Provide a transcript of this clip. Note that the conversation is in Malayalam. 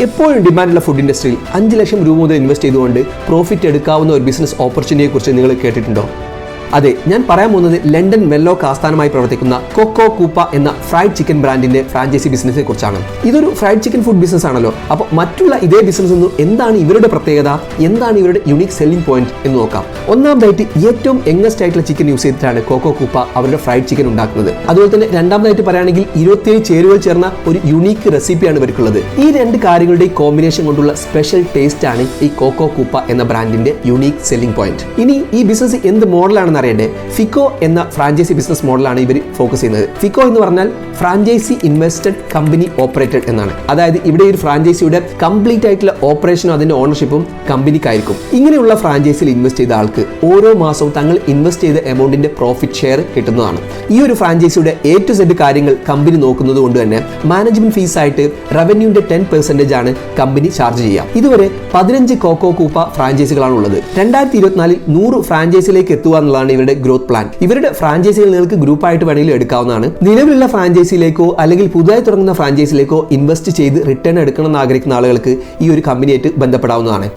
എപ്പോഴും ഡിമാൻഡുള്ള ഫുഡ് ഇൻഡസ്ട്രിയിൽ 5 ലക്ഷം രൂപ മുതൽ ഇൻവെസ്റ്റ് ചെയ്തുകൊണ്ട് പ്രോഫിറ്റ് എടുക്കാവുന്ന ഒരു ബിസിനസ് ഓപ്പർച്യൂണിറ്റിയെ കുറിച്ച് നിങ്ങൾ കേട്ടിട്ടുണ്ടോ? അതെ, ഞാൻ പറയാൻ പോകുന്നത് ലണ്ടൻ മെല്ലോക്ക് ആസ്ഥാനമായി പ്രവർത്തിക്കുന്ന കൊക്കോ കൂപ്പ എന്ന ഫ്രൈഡ് ചിക്കൻ ബ്രാൻഡിന്റെ ഫ്രാഞ്ചൈസി ബിസിനസിനെ കുറിച്ചാണ്. ഇതൊരു ഫ്രൈഡ് ചിക്കൻ ഫുഡ് ബിസിനസ് ആണല്ലോ. അപ്പോൾ മറ്റുള്ള ഇതേ ബിസിനസ് ഒന്നും എന്താണ് ഇവരുടെ പ്രത്യേകത, എന്താണ് ഇവരുടെ യുണീക് സെല്ലിംഗ് പോയിന്റ് എന്ന് നോക്കാം. ഒന്നാമതായിട്ട് ഏറ്റവും യങ്ങസ്റ്റ് ആയിട്ടുള്ള ചിക്കൻ യൂസ് ചെയ്തിട്ടാണ് കൊക്കോ കൂപ്പ അവരുടെ ഫ്രൈഡ് ചിക്കൻ ഉണ്ടാക്കുന്നത്. അതുപോലെ തന്നെ രണ്ടാമതായിട്ട് പറയുകയാണെങ്കിൽ 27 ചേരുവകൾ ചേർന്ന ഒരു യുണീക്ക് റെസിപ്പിയാണ് ഇവർക്കുള്ളത്. ഈ 2 കാര്യങ്ങളുടെ കോമ്പിനേഷൻ കൊണ്ടുള്ള സ്പെഷ്യൽ ടേസ്റ്റ് ആണ് ഈ കൊക്കോ കൂപ്പ എന്ന ബ്രാൻഡിന്റെ യുണീക് സെല്ലിംഗ് പോയിന്റ്. ഇനി ഈ ബിസിനസ് എന്ത് മോഡലാണെന്ന് അറിയണ്ടേ? ഫിക്കോ എന്ന ഫ്രാഞ്ചൈസി ബിസിനസ് മോഡലാണ് ഇവർ ഫോക്കസ് ചെയ്യുന്നത്. ഫിക്കോ എന്ന് പറഞ്ഞാൽ ഫ്രാഞ്ചൈസി ഇൻവെസ്റ്റഡ് കമ്പനി ഓപ്പറേറ്റഡ് എന്നാണ്. അതായത് ഇവിടെ ഒരു ഫ്രാഞ്ചൈസിയുടെ കംപ്ലീറ്റ് ആയിട്ടുള്ള ഓപ്പറേഷനും അതിന്റെ ഓണർഷിപ്പും കമ്പനിക്കായിരിക്കും. ഇങ്ങനെയുള്ള ഫ്രാഞ്ചൈസിയിൽ ഇൻവെസ്റ്റ് ചെയ്ത ആൾക്ക് ഓരോ മാസവും തങ്ങൾ ഇൻവെസ്റ്റ് ചെയ്ത എമൗണ്ടിന്റെ പ്രോഫിറ്റ് ഷെയർ കിട്ടുന്നതാണ്. ഈ ഒരു ഫ്രാഞ്ചൈസിയുടെ A to Z കാര്യങ്ങൾ കമ്പനി നോക്കുന്നത് കൊണ്ട് തന്നെ മാനേജ്മെന്റ് ഫീസ് ആയിട്ട് റവന്യൂന്റെ 10% ആണ് കമ്പനി ചാർജ് ചെയ്യുക. ഇതുവരെ 15 കോക്കോ കൂപ്പ ഫ്രാഞ്ചൈസികളാണ് ഉള്ളത്. 2024 100 ഫ്രാഞ്ചൈസിയിലേക്ക് എത്തുക എന്നുള്ളതാണ് ഇവരുടെ ഗ്രോത്ത് പ്ലാൻ. ഇവരുടെ ഫ്രാഞ്ചൈസികൾ നിങ്ങൾക്ക് ഗ്രൂപ്പായിട്ട് വേണമെങ്കിൽ എടുക്കാവുന്നതാണ്. നിലവിലുള്ള ഫ്രാഞ്ചൈസിയിലേക്കോ അല്ലെങ്കിൽ പുതുതായി തുടങ്ങുന്ന ഫ്രാഞ്ചൈസിയിലേക്കോ ഇൻവെസ്റ്റ് ചെയ്ത് റിട്ടേൺ എടുക്കണം എന്ന് ആഗ്രഹിക്കുന്ന ആളുകൾക്ക് ഈ ഒരു കമ്പനിയായിട്ട് ബന്ധപ്പെടാവുന്നതാണ്.